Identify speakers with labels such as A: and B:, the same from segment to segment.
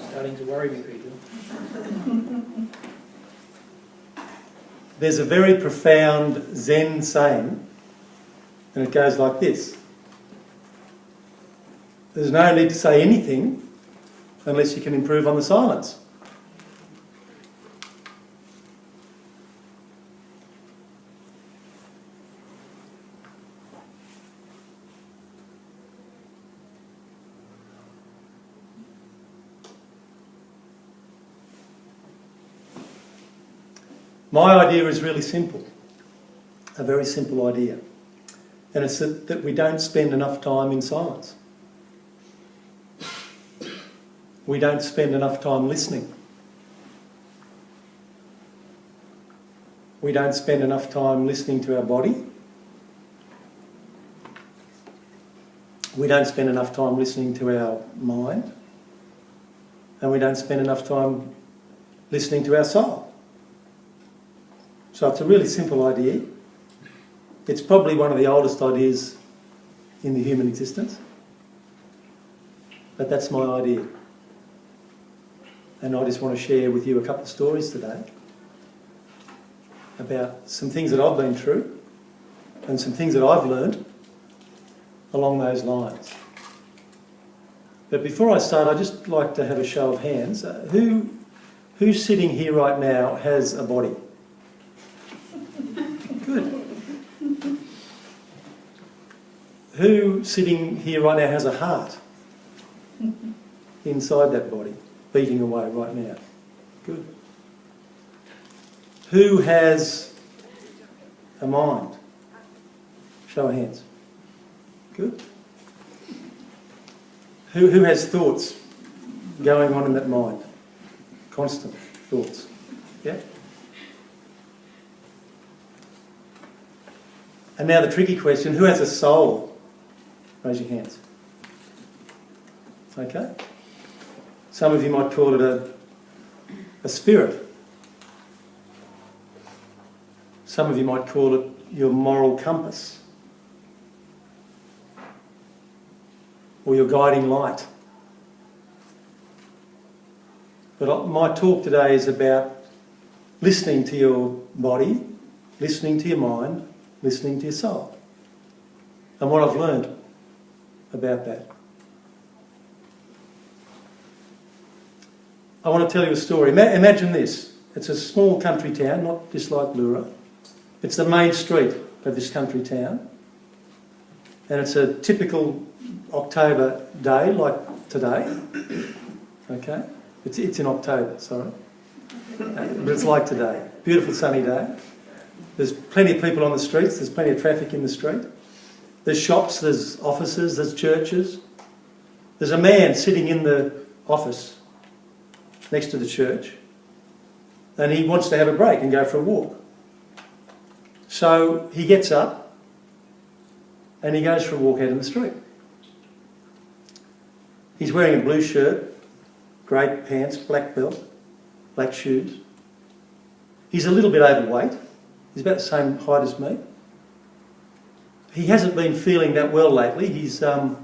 A: Starting to worry me, Peter.
B: There's a very profound Zen saying, and it goes like this. There's no need to say anything unless you can improve on the silence. My idea is really simple, a very simple idea, and it's that we don't spend enough time in silence. We don't spend enough time listening. We don't spend enough time listening to our body. We don't spend enough time listening to our mind. And we don't spend enough time listening to our soul. So it's a really simple idea. It's probably one of the oldest ideas in the human existence. But that's my idea. And I just want to share with you a couple of stories today about some things that I've been through and some things that I've learned along those lines. But before I start, I'd just like to have a show of hands. Who's sitting here right now has a body? Good. Who sitting here right now has a heart inside that body, beating away right now? Good. Who has a mind? Show of hands. Good. Who has thoughts going on in that mind? Constant thoughts. Yeah? And now the tricky question, who has a soul? Raise your hands. Okay? Some of you might call it a spirit. Some of you might call it your moral compass. Or your guiding light. But my talk today is about listening to your body, listening to your mind, listening to your soul. And what I've learned about that. I want to tell you a story. Imagine this. It's a small country town, not just like Lura. It's the main street of this country town. And it's a typical October day, like today. Okay? It's in October, sorry. But it's like today. Beautiful sunny day. There's plenty of people on the streets. There's plenty of traffic in the street. There's shops, there's offices, there's churches. There's a man sitting in the office next to the church, and he wants to have a break and go for a walk. So he gets up and he goes for a walk out in the street. He's wearing a blue shirt, grey pants, black belt, black shoes. He's a little bit overweight. He's about the same height as me. He hasn't been feeling that well lately. He's, when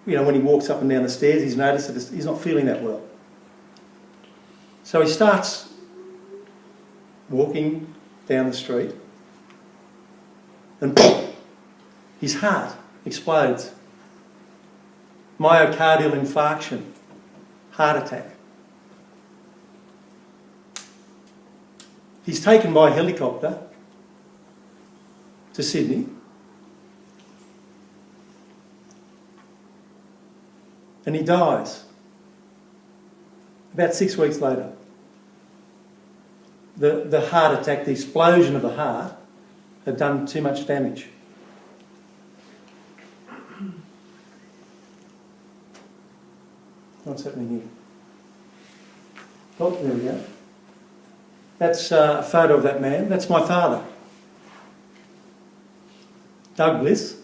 B: he walks up and down the stairs, he's noticed that he's not feeling that well. So he starts walking down the street, and his heart explodes. Myocardial infarction, heart attack. He's taken by helicopter to Sydney, and he dies about 6 weeks later. The heart attack, the explosion of the heart, had done too much damage. What's happening here? Oh, there we go. That's a photo of that man. That's my father, Doug Bliss.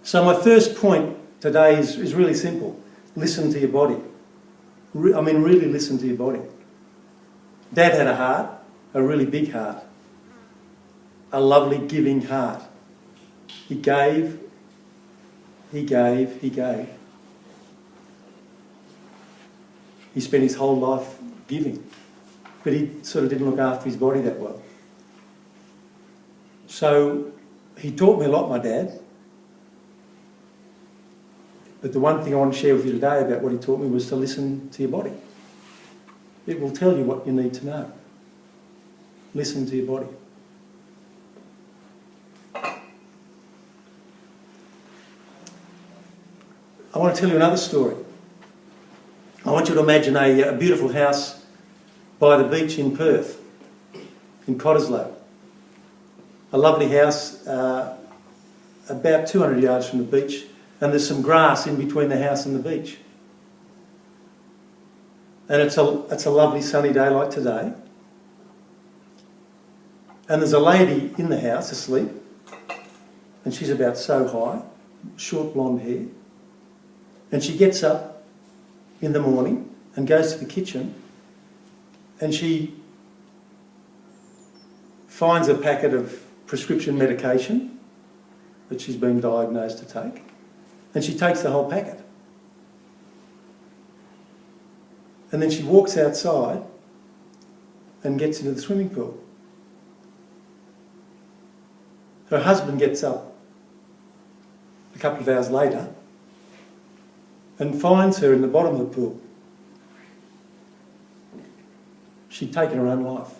B: So my first point today is really simple. Listen to your body. Really listen to your body. Dad had a heart, a really big heart, a lovely giving heart. He he gave. He spent his whole life giving, but he sort of didn't look after his body that well. So he taught me a lot, my dad. But the one thing I want to share with you today about what he taught me was to listen to your body. It will tell you what you need to know. Listen to your body. I want to tell you another story. I want you to imagine a beautiful house by the beach in Perth, in Cottesloe. A lovely house about 200 yards from the beach, and there's some grass in between the house and the beach. And it's a lovely sunny day like today. And there's a lady in the house asleep, and she's about so high, short blonde hair. And she gets up in the morning and goes to the kitchen, and she finds a packet of prescription medication that she's been diagnosed to take, and she takes the whole packet. And then she walks outside and gets into the swimming pool. Her husband gets up a couple of hours later and finds her in the bottom of the pool. She'd taken her own life.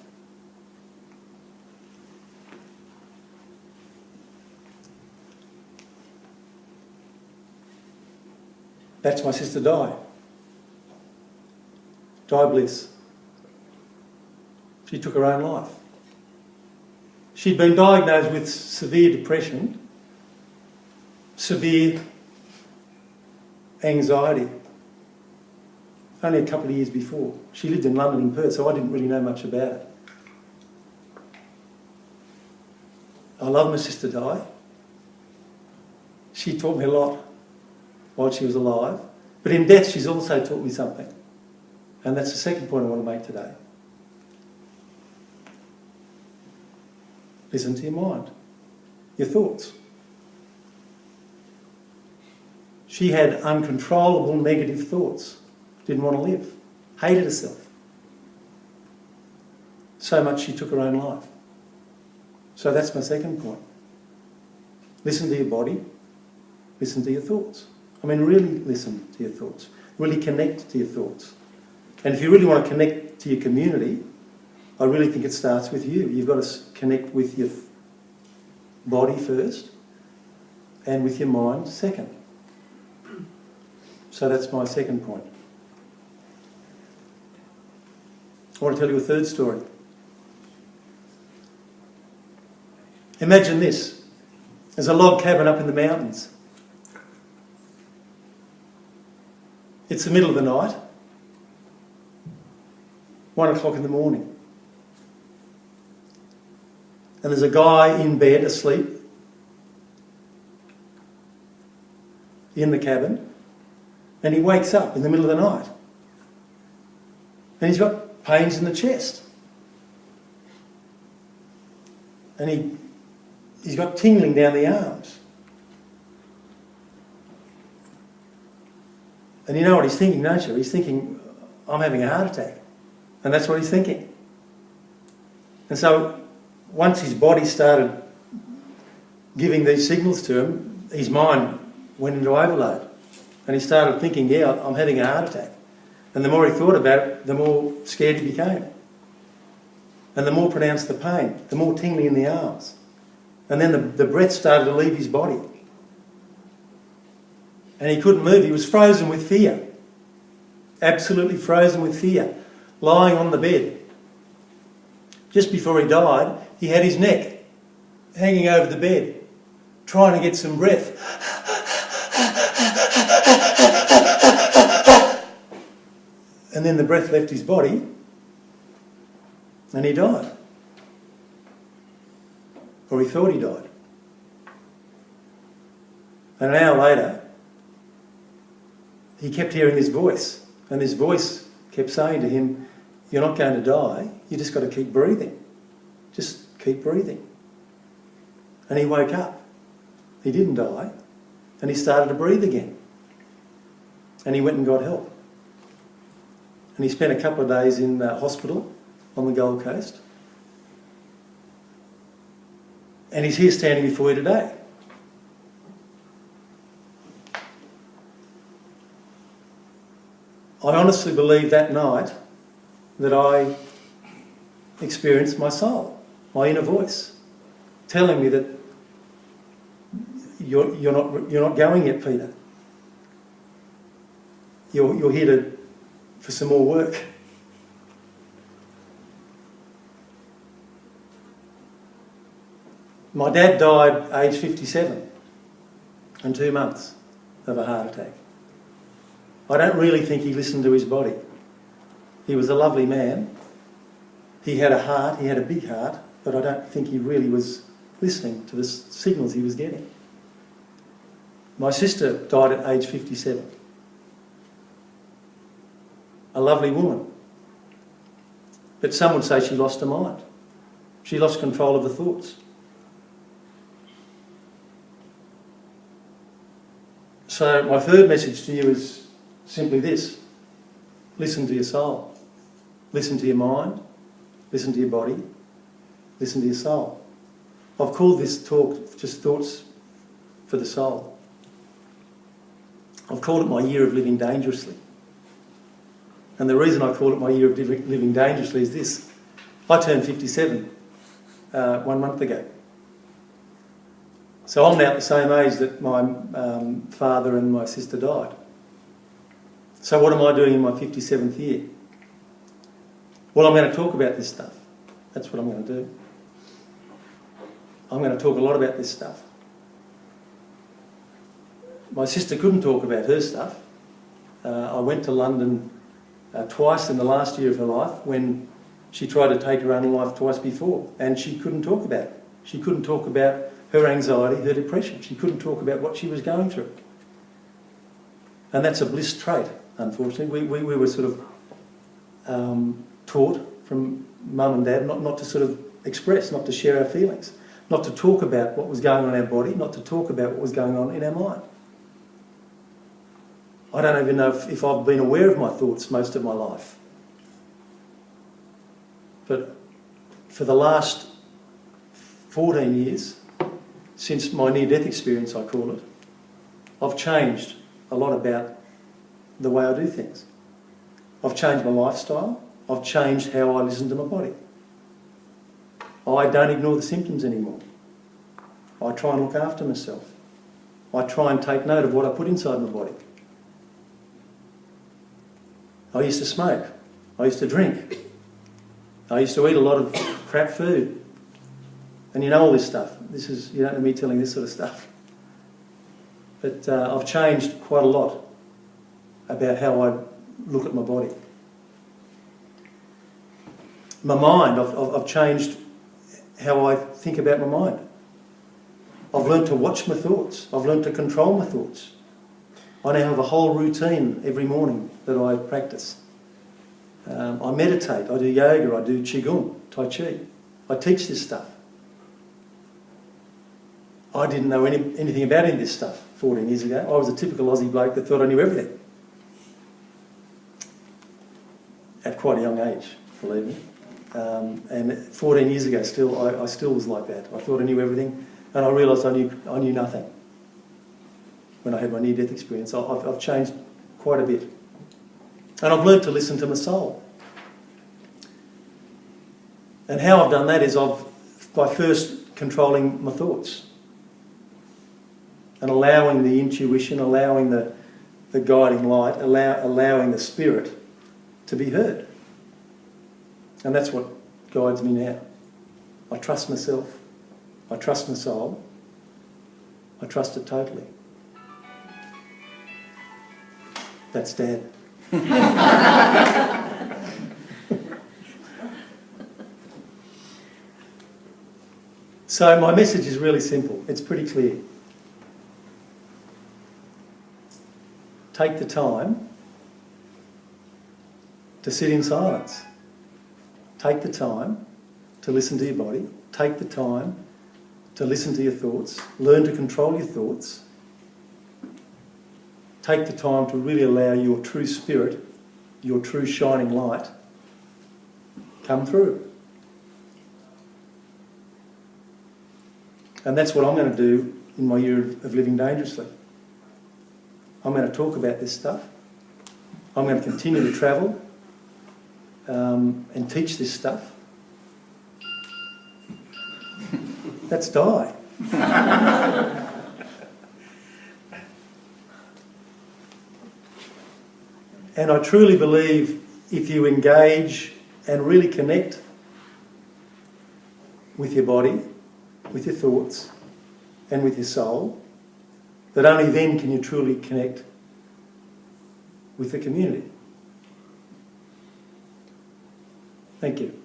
B: That's my sister Di. Di Bliss. She took her own life. She'd been diagnosed with severe depression, severe anxiety, only a couple of years before. She lived in London and Perth, so I didn't really know much about it. I love my sister Di. She taught me a lot while she was alive, but in death she's also taught me something. And that's the second point I want to make today. Listen to your mind, your thoughts. She had uncontrollable negative thoughts, didn't want to live, hated herself. So much she took her own life. So that's my second point. Listen to your body, listen to your thoughts. I mean, really listen to your thoughts. Really connect to your thoughts. And if you really want to connect to your community, I really think it starts with you. You've got to connect with your body first and with your mind second. So that's my second point. I want to tell you a third story. Imagine this. There's a log cabin up in the mountains. It's the middle of the night. 1 o'clock in the morning. And there's a guy in bed asleep in the cabin, and he wakes up in the middle of the night and he's got pains in the chest, and he's got tingling down the arms. And you know what he's thinking, don't you? He's thinking, I'm having a heart attack. And that's what he's thinking. And so once his body started giving these signals to him, his mind went into overload. And he started thinking, yeah, I'm having a heart attack. And the more he thought about it, the more scared he became. And the more pronounced the pain, the more tingling in the arms. And then the breath started to leave his body. And he couldn't move. He was frozen with fear. Absolutely frozen with fear. Lying on the bed. Just before he died, he had his neck hanging over the bed, trying to get some breath. And then the breath left his body and he died. Or he thought he died. And an hour later, he kept hearing this voice, and this voice kept saying to him, you're not going to die, you just got to keep breathing. Just keep breathing. And he woke up. He didn't die. And he started to breathe again. And he went and got help. And he spent a couple of days in hospital on the Gold Coast. And he's here standing before you today. I honestly believe that night that I experienced my soul, my inner voice, telling me that you're not going yet, Peter. You're here for some more work. My dad died aged 57 in 2 months of a heart attack. I don't really think he listened to his body. He was a lovely man. He had a heart, he had a big heart, but I don't think he really was listening to the signals he was getting. My sister died at age 57. A lovely woman. But some would say she lost her mind. She lost control of her thoughts. So my third message to you is simply this. Listen to your soul. Listen to your mind. Listen to your body. Listen to your soul. I've called this talk just Thoughts for the Soul. I've called it my year of living dangerously. And the reason I call it my year of living dangerously is this. I turned 57 1 month ago. So I'm now at the same age that my father and my sister died. So what am I doing in my 57th year? Well, I'm going to talk about this stuff. That's what I'm going to do. I'm going to talk a lot about this stuff. My sister couldn't talk about her stuff. I went to London twice in the last year of her life when she tried to take her own life twice before, and she couldn't talk about it. She couldn't talk about her anxiety, her depression. She couldn't talk about what she was going through. And that's a Bliss trait, unfortunately. We were sort of taught from mum and dad not to sort of express, not to share our feelings, not to talk about what was going on in our body, not to talk about what was going on in our mind. I don't even know if I've been aware of my thoughts most of my life. But for the last 14 years, since my near-death experience, I call it, I've changed a lot about the way I do things. I've changed my lifestyle. I've changed how I listen to my body. I don't ignore the symptoms anymore. I try and look after myself. I try and take note of what I put inside my body. I used to smoke. I used to drink. I used to eat a lot of crap food. And you know all this stuff. You don't know me telling this sort of stuff. But I've changed quite a lot about how I look at my body. My mind, I've changed how I think about my mind. I've learned to watch my thoughts. I've learned to control my thoughts. I now have a whole routine every morning that I practice. I meditate, I do yoga, I do qigong, tai chi. I teach this stuff. I didn't know anything about any of this stuff 14 years ago. I was a typical Aussie bloke that thought I knew everything. At quite a young age, believe me. And 14 years ago, I still was like that. I thought I knew everything, and I realised I knew nothing. When I had my near-death experience, I've changed quite a bit. And I've learned to listen to my soul. And how I've done that is by first controlling my thoughts and allowing the intuition, allowing the guiding light, allowing the spirit to be heard. And that's what guides me now. I trust myself. I trust my soul. I trust it totally. That's Dad. So my message is really simple. It's pretty clear. Take the time to sit in silence. Take the time to listen to your body. Take the time to listen to your thoughts. Learn to control your thoughts. take the time to really allow your true spirit, your true shining light, come through. And that's what I'm going to do in my year of living dangerously. I'm going to talk about this stuff. I'm going to continue to travel and teach this stuff. That's die. And I truly believe if you engage and really connect with your body, with your thoughts, and with your soul, that only then can you truly connect with the community. Thank you.